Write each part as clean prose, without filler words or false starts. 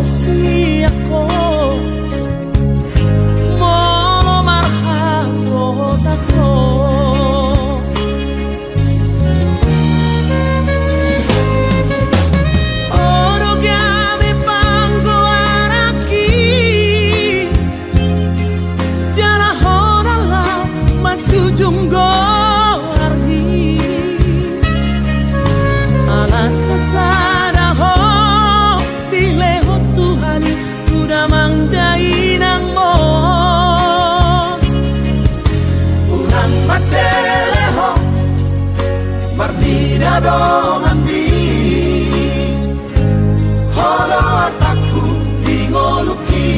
si ako molo marhasot ako. Oro kami panggoaraki jala horala majujunggo arhi alas sada ho dileho Tuhan kuda mangdainang mo urang mateleho mardida dong ambi holo artaku dingoluki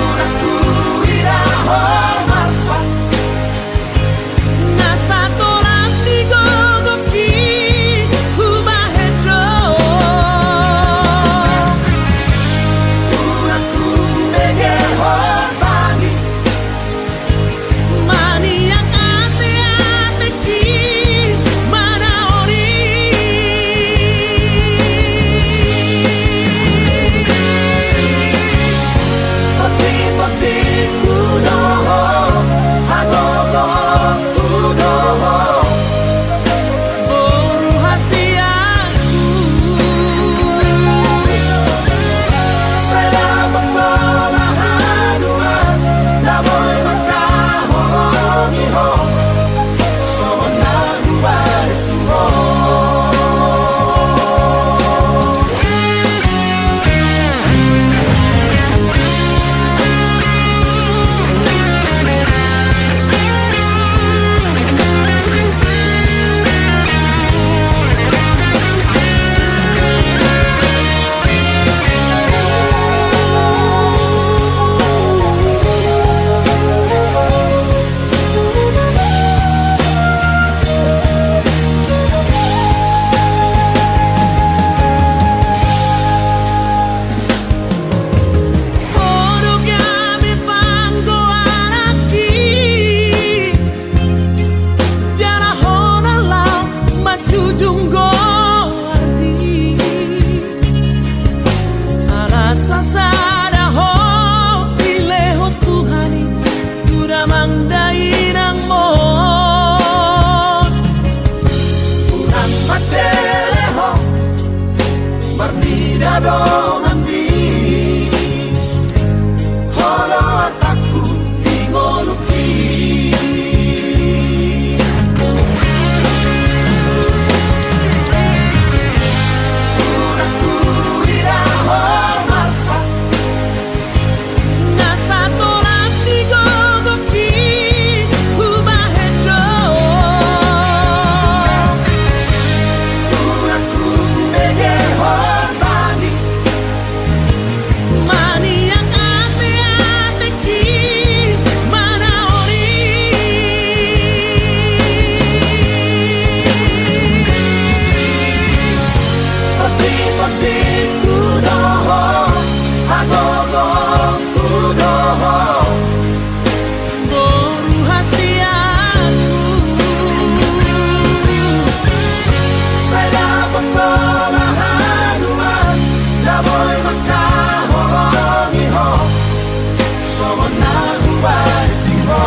uraku iraho marsa nasa tolak digogoki humahedro uraku begeho tangis maniak ate-ateki mana ori pati-pati kudoho hagogo kudoho boru hasiaku salamat ko mahadua namoy magkahongiho so nagubar tuho Oro kami panggoaraki jala honala majujunggo ardi alasa sada ho dileho Tuhani kuda mangdainang mo urang mateleho mardida dong ambi holo artaku dingoluki uraku iraho marsa nasa tolak digogoki humahedro uraku begeho tangis maniak ate-ateki mana ori pati-pati kudoho hagogo kudoho boru hasiaku salamat ko mahadua namoy magkahongiho so nagubar tuho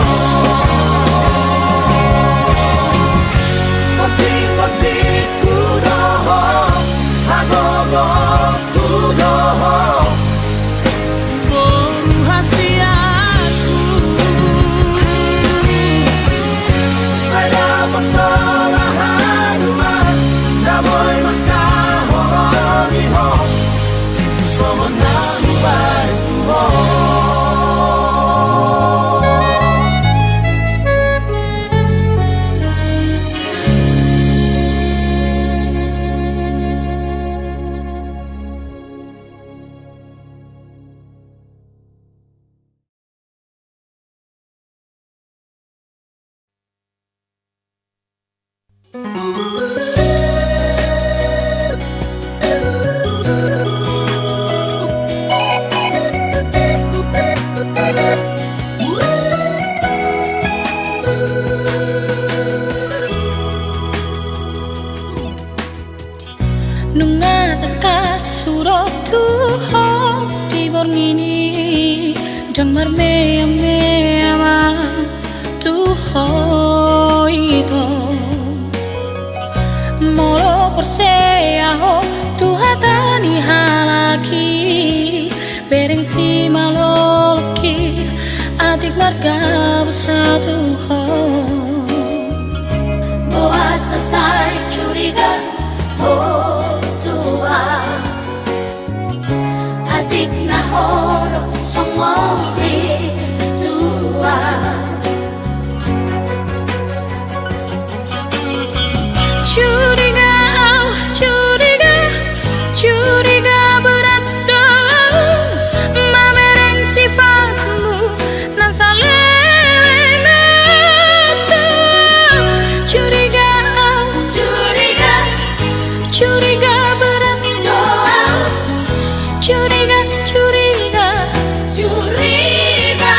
pati-pati kudoho hagogo kudoho boru hasiaku salamat ko mahadua namoy magkahongiho so nagubar tuho Nunga taka surok tuho di borngini dang marmea mea tuho itu molo perseaho tuhatani halaki bereng si maloki adik marga bersatu ho boa selesai curiga oh tua adik nahoro semua tua curiga curiga curiga berat dong mamereng sifatmu nan salena curiga curiga curiga berat doa curiga curiga curiga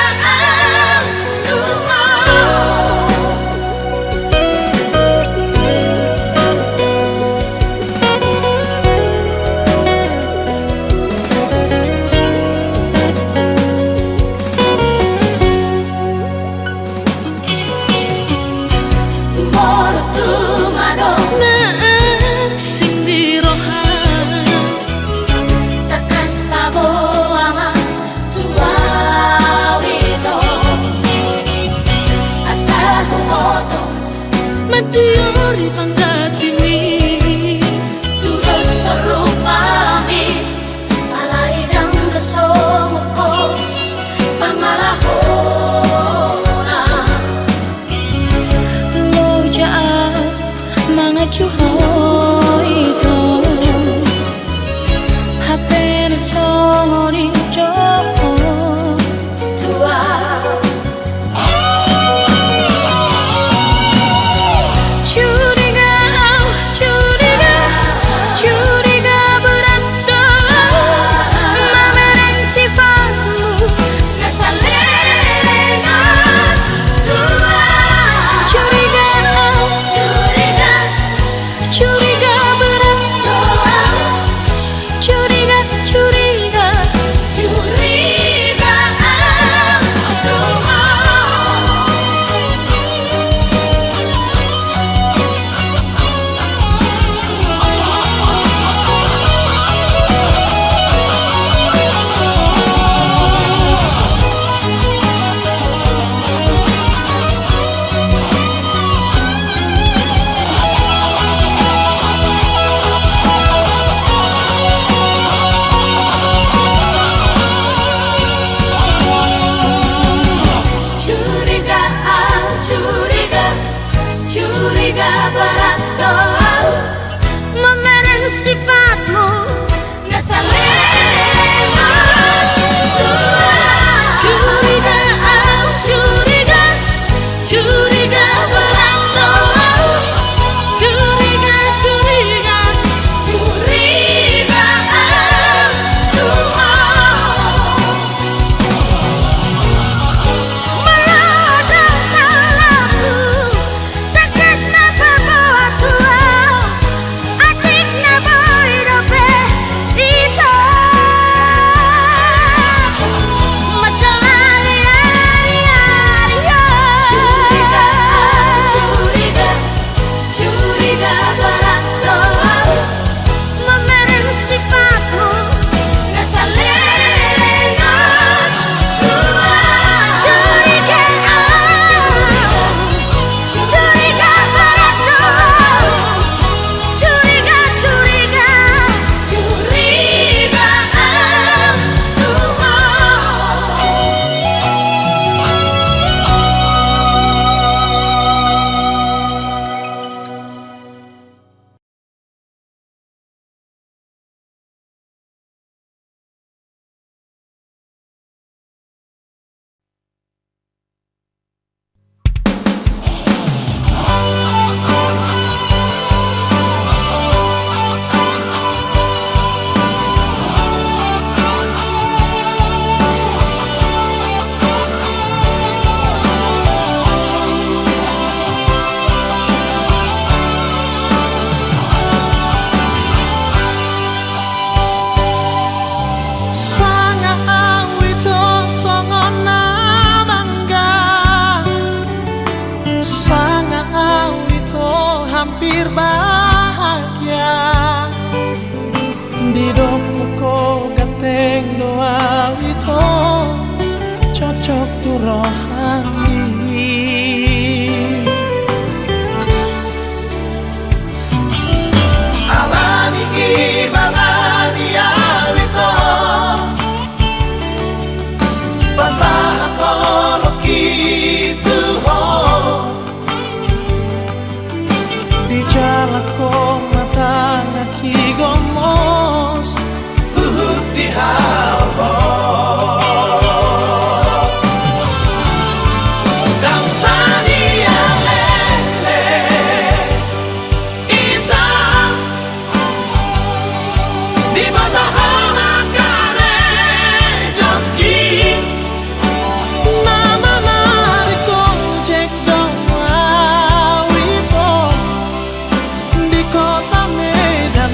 moro tu mano Madlori panggatimi Tudos serupami Alay dang rasomoko Pangalahona Loja mga juho ito Hape na songoni joko Tua curiga berat dong mamereng sifatmu nasalena tua curiga curiga curiga hampir bahagia. Di doku ko gateng doa itu cocok tuh rohani. Abani ibabani awito pasah kalau gitu ho di jalan ko mata nakigomos di hawa dang sania lele ita di mata hama kare jongki nama nariko cek dong awipo di kota Medan.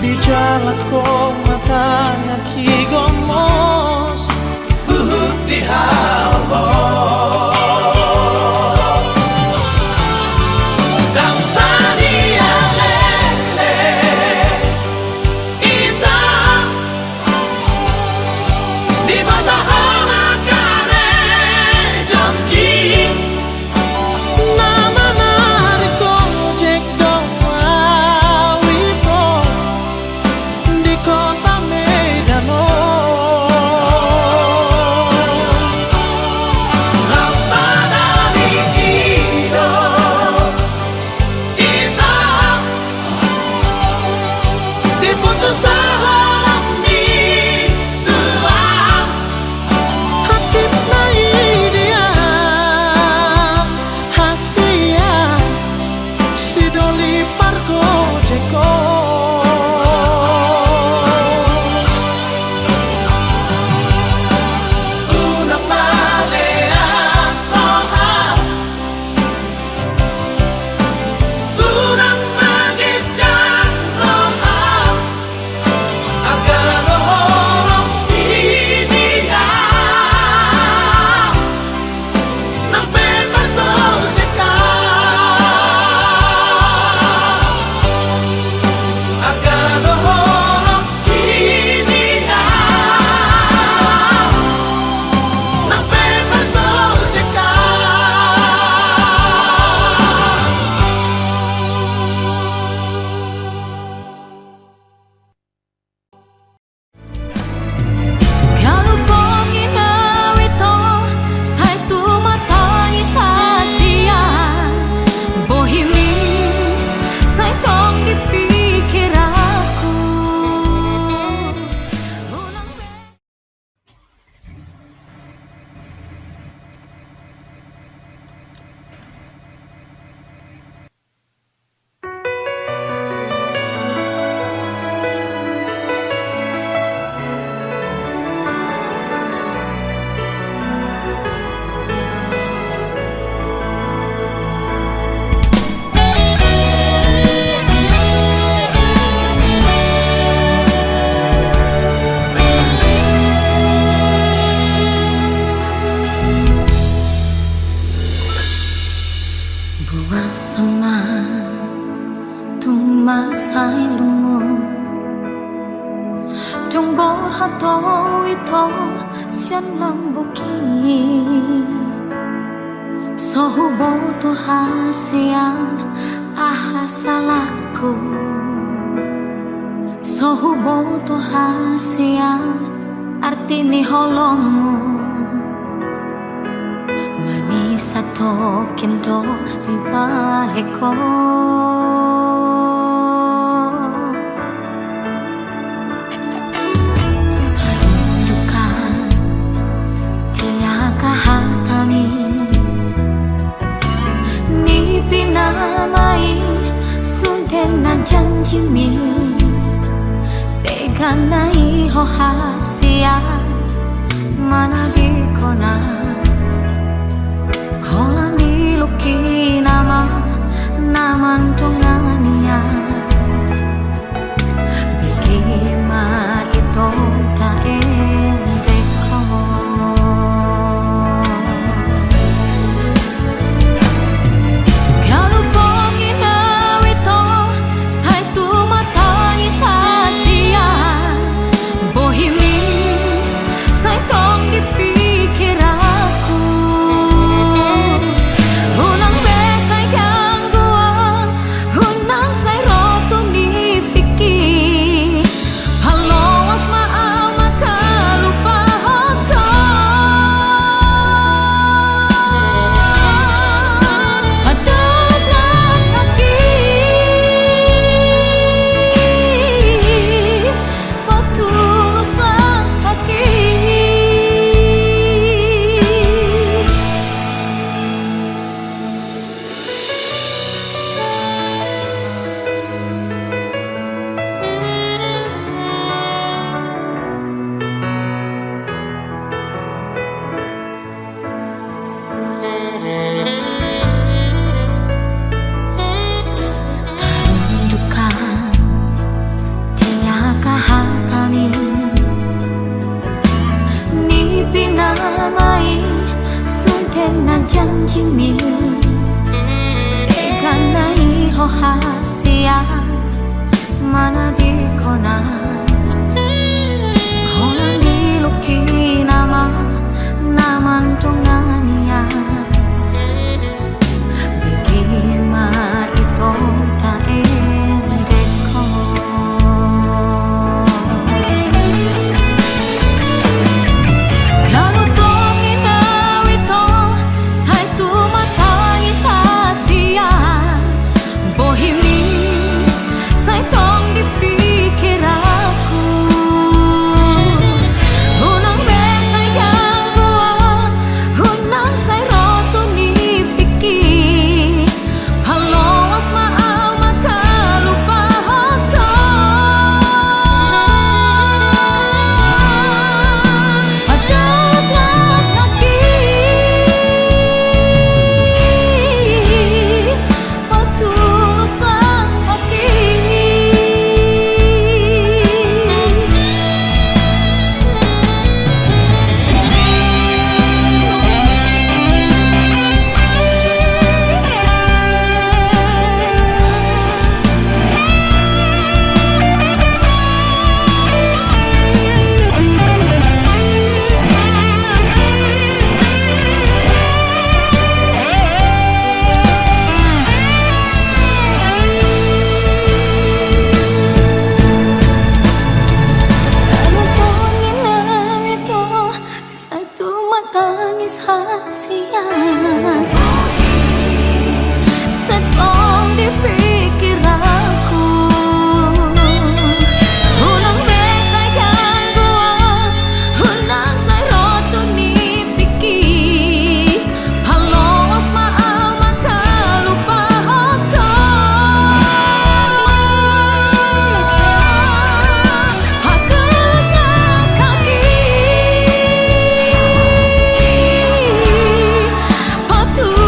Di jalan ko mata nakigomos di hawa dang sania lele ita di mata hama kare jongki nama nariko cek dong awipo di kota Medan. hato ito siyan lang buki Sohubo to hasiyan ahasalako Sohubo to hasiyan arti ni holongmu Manisa to kinto di baheko Pinamai sudena janjimi Teganai ho hasia mana di kona Holani luki nama naman tungania Bikima ito ta endeko janjimi Teganai ho hasia mana di kona Holani luki nama naman tungania Bikima ito ta endeko Tangis hasian setong di pikir aku Hunang besai gangguan Hunang say roto ni piki Halos maal makalupa ako Hatulah sa kaki Patuh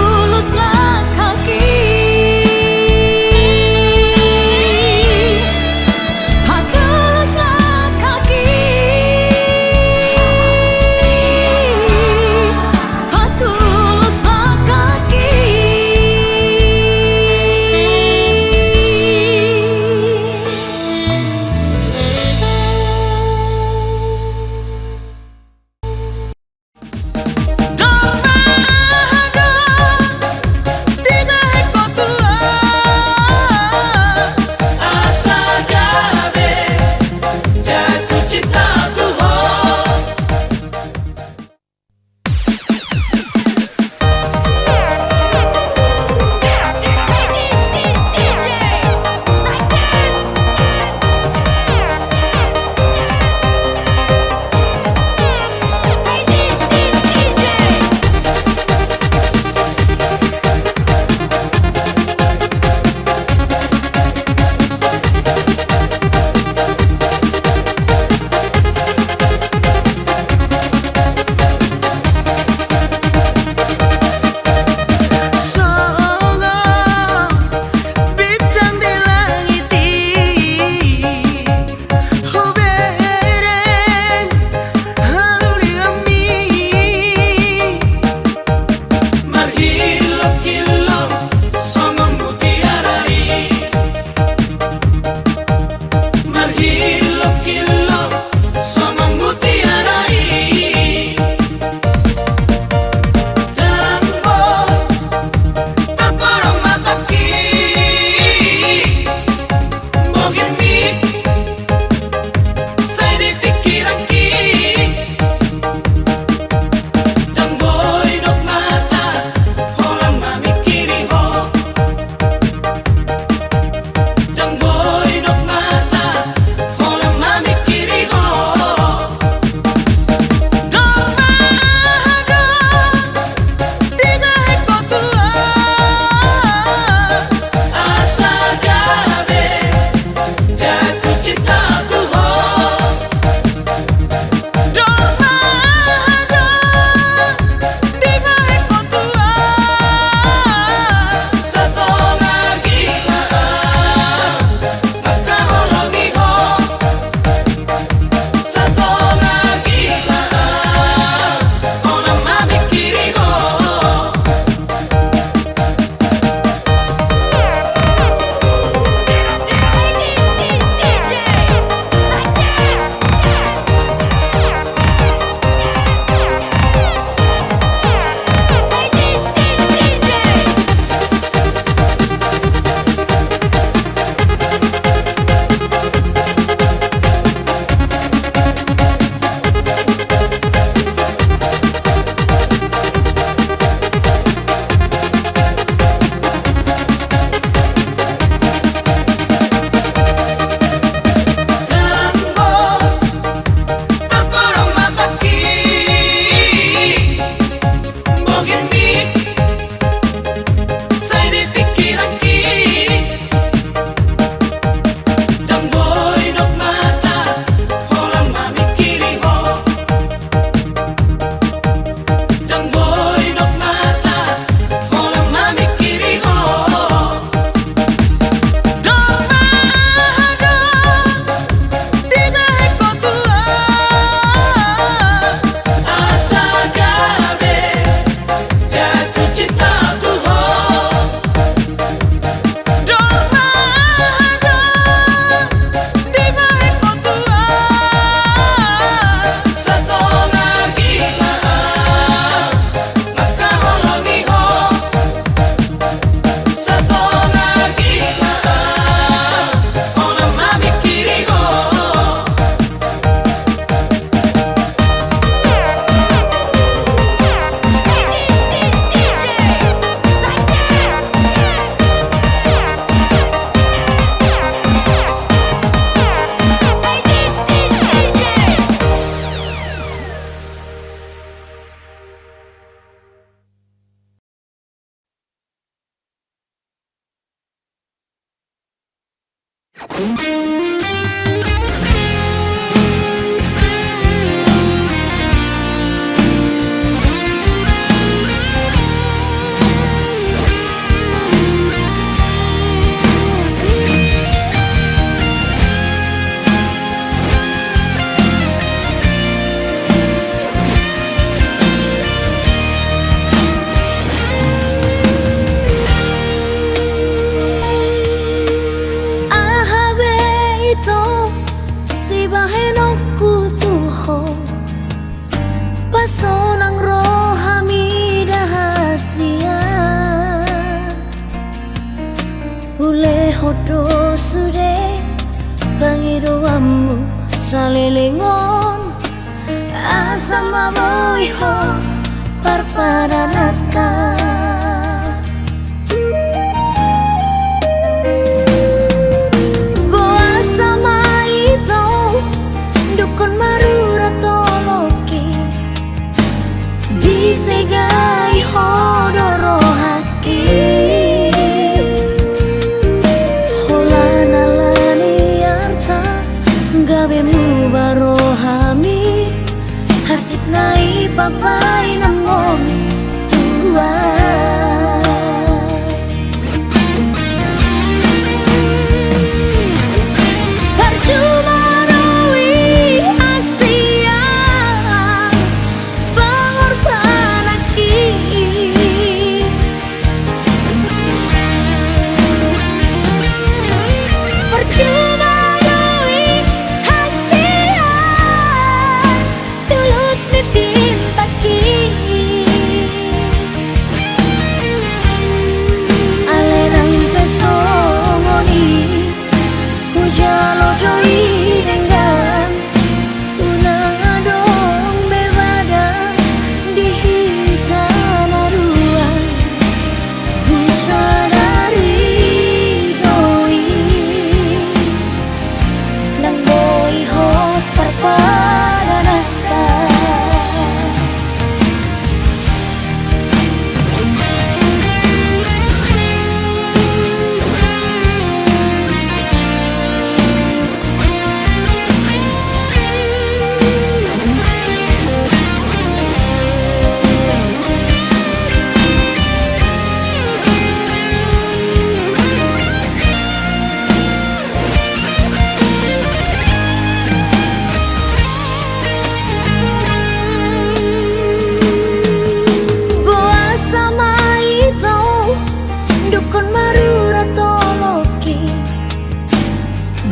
Pasonang rohami rahasia Ule hodo sude Pangidoamu salilingon Asam aboiho parpadanaka Boa sama itu Dukun marura toloki Disegai hodoro haki Holana lani arta Gabe mu barohami Hasik nai papai namong tua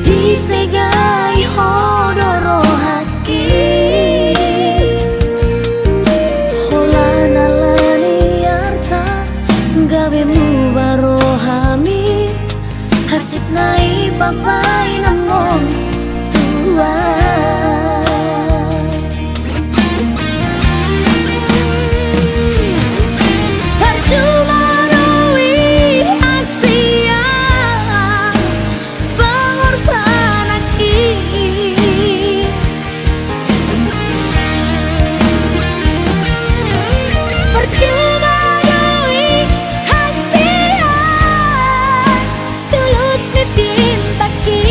Disegai hodoro haki Holana lani arta Gabe mu barohami Hasik nai papai namong tua Cinta kita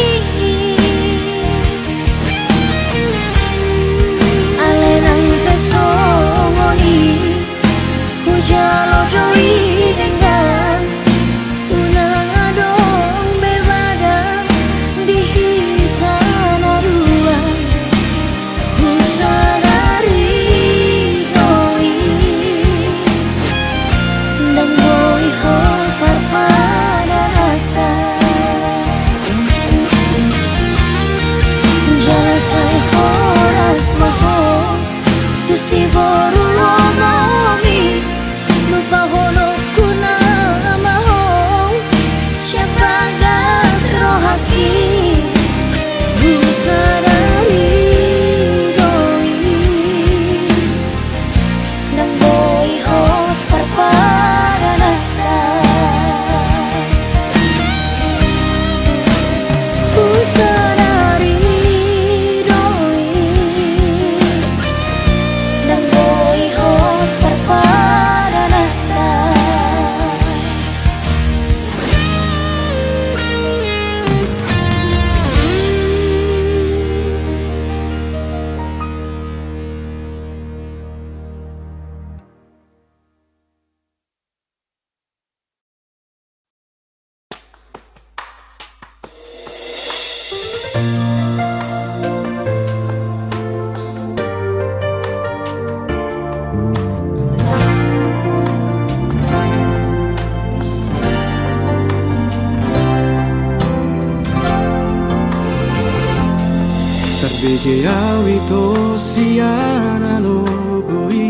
Terbigi awito siana logoi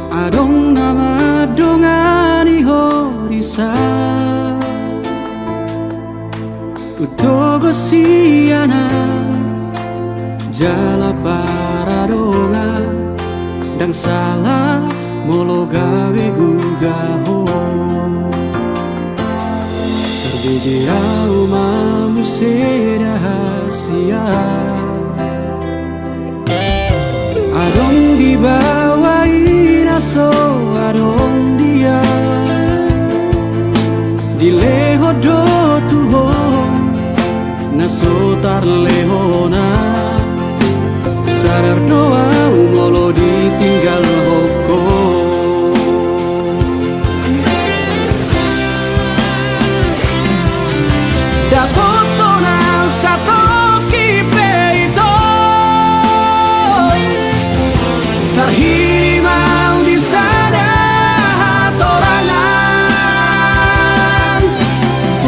Adong nama dongani horisa Utogo siana Jala paradonga Dang salah molo gawe gugaho Terbigi mamu rahasia Adong dibawai naso adong dia Dileho do tuho naso tarlehona Sadar doa umolo ditinggal hoko Dapoto na satu kipe itu Terhiri mau di sana hatorangan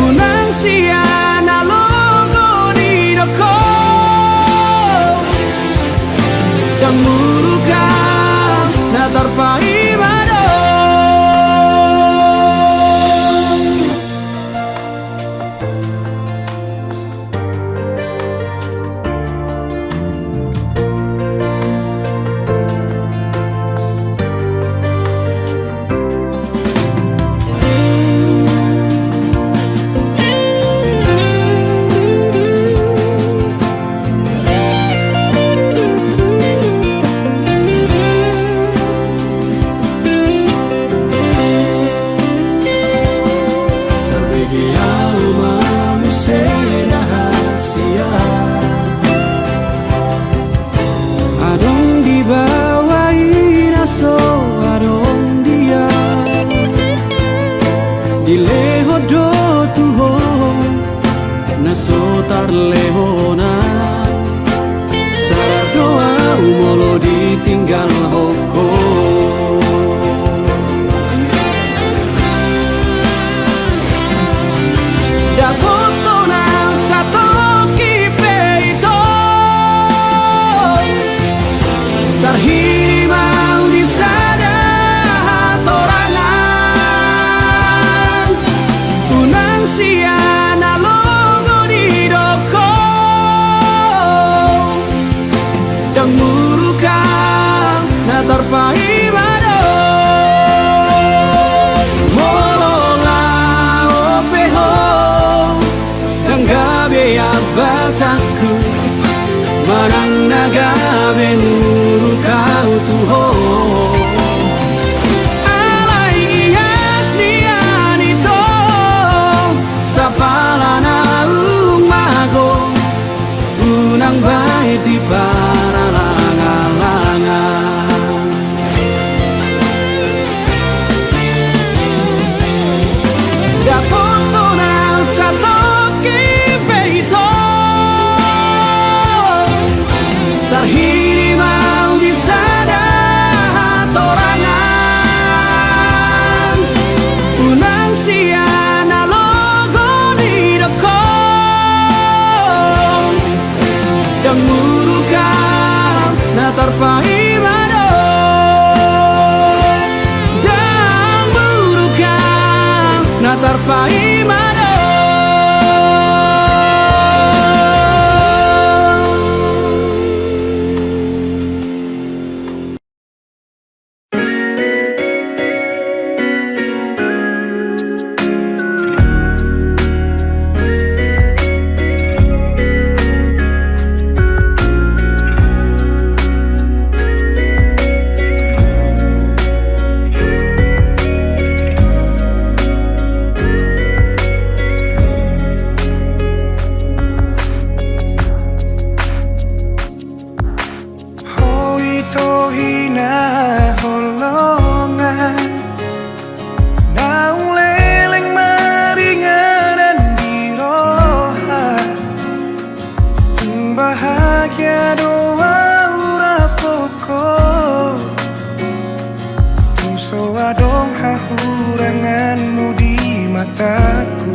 Unang siana logo di doko Dan murukan na terpai mado Dileho do tuho naso tarlehona Sadar doa umolo ditinggal hoko Dapoto na satu kipe itu Terhiri mau di sana hatorangan Unang siana logo di doko Dan murukan na terpai mado Molola opeho Dan gabe abataku Marang nagabe murukau tuho Alai ias nianito Sapalana umago Unang baik di paralangan-langan Dapoto na satu kipe itu Terhiri mau di sana hatorangan Unang siana logo di doko Dan murukan na terpai mado Dan murukan na terpai mado mataku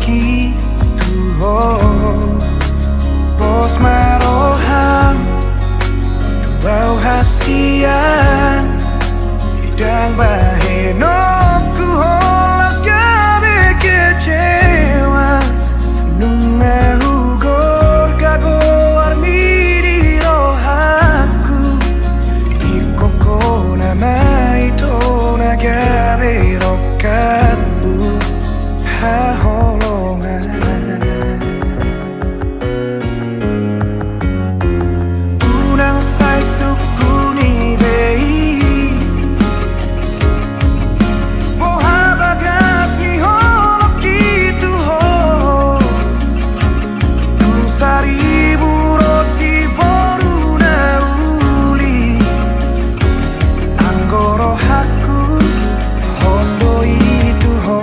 gitu Bos marohan Tuau hasian Dan baheno ku holas gabe kecewa Nunga hugor gago armiri rohaku Irkoko nama itu nagabe rokabu haholongan Unang say suku ni bei Boha bagas ni holok gitu ho Dun saribu rosi boruna uli Anggoro haku hondo itu ho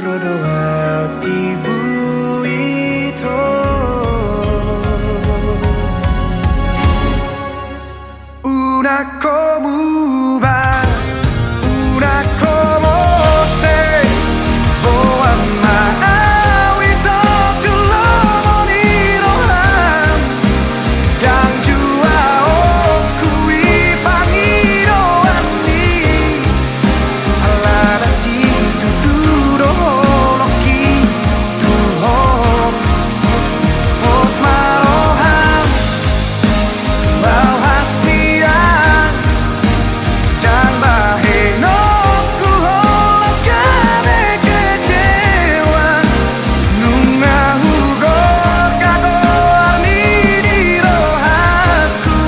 Rodo out ibu itu Una como va Una como se Boa mau itu tulomo ni rohan Dan jua oku ipangiro ani Alana si tuturo loki tuho Bos marohan Tuau hasian Dan baheno ku holas gabe kecewa Nunga hugor gago armiri rohaku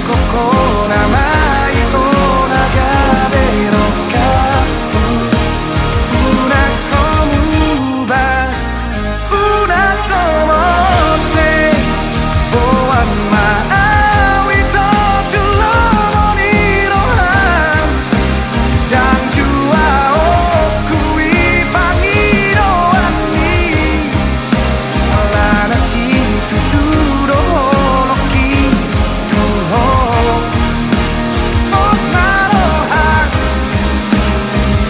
Koko nama itu nagabe rokaku Una como va Una como se Boa mau itu tulomo ni rohan Dan jua oku ipangiro ani Alana si tuturo loki tuho Bos marohan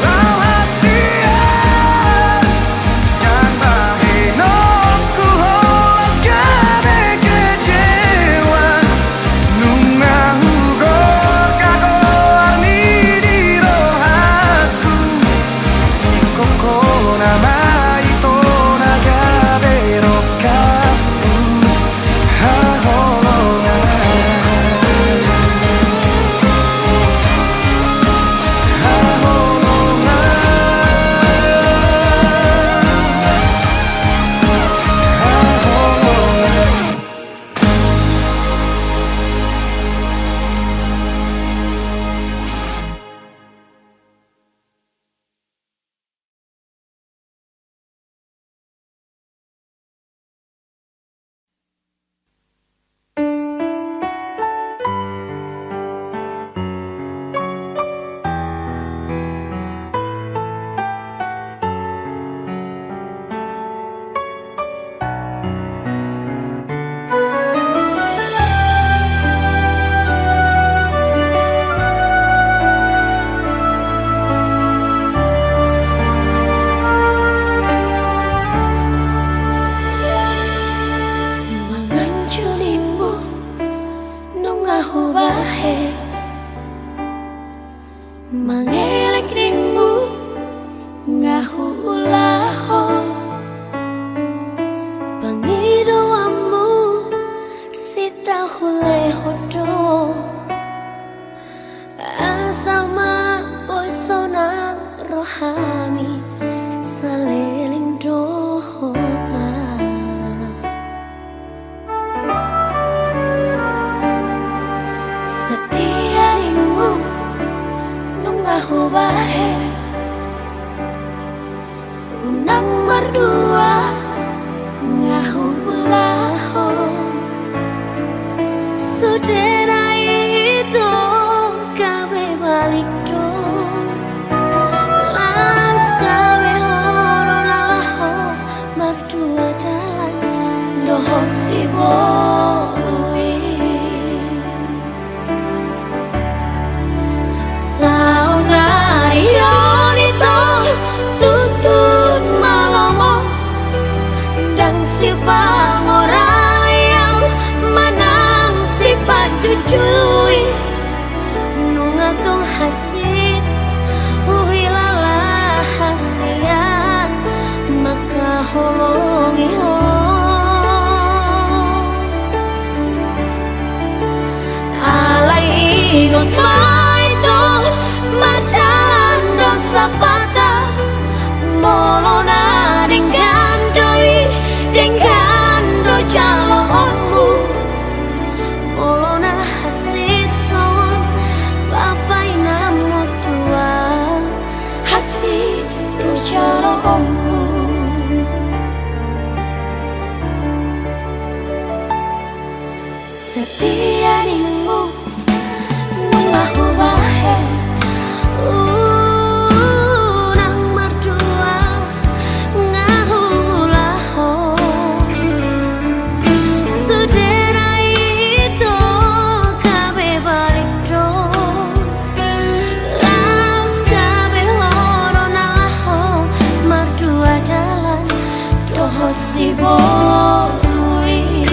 Tuau hasian Dan baheno ku holas gabe kecewa Nunga hugor gago armiri rohaku Koko nama itu nagabe rokaku haholongan Mangancurimu nungahu bahe Mangelek ringmu ngahu ulaho Pangidoamu sita hule hodo Asal ma boy sonang rohami saliling dohota ngahu bahe unang berdua ngahu ulaho suderai itu kabe balik do las kabe horo lalaho berdua jalan dohot si borui si pangorayang manang si pacucuy nungatong hasit uhilala hasian makaholongi ho alay ingot maito marjalan dosa patah molo na dinggan doi dengan dojalonmu molona hasit son bapai namo tua hasit dojalonmu setia nimu mengahu bahe si borui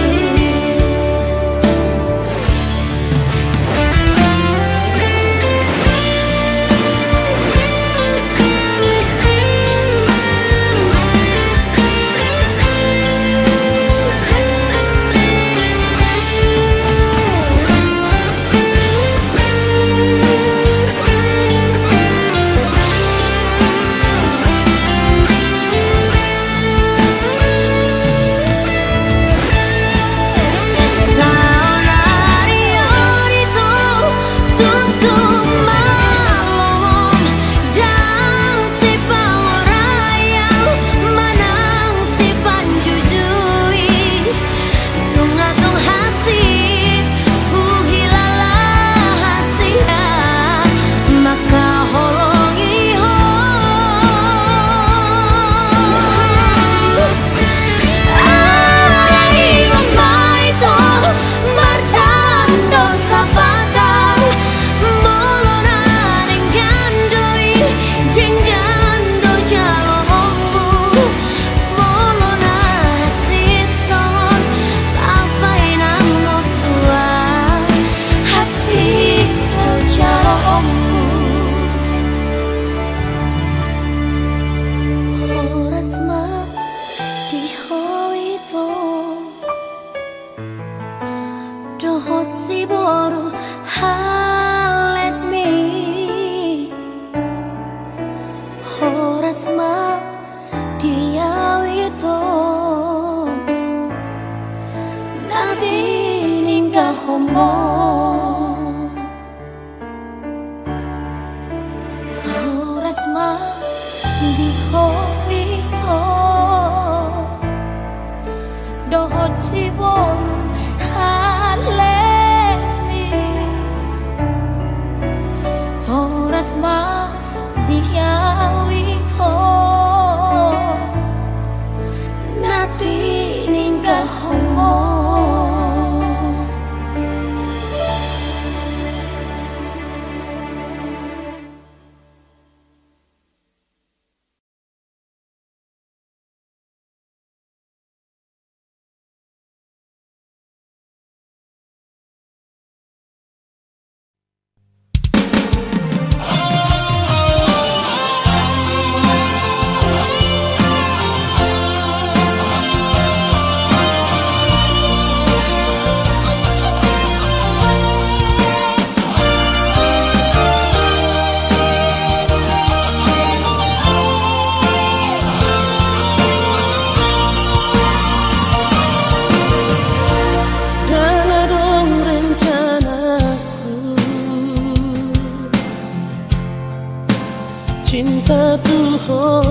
dohot si boru halet mi horas ma diawito nadi ninggal homo horas ma diawito dohot si boru let me horas ma diawito nati ninggal homo oh.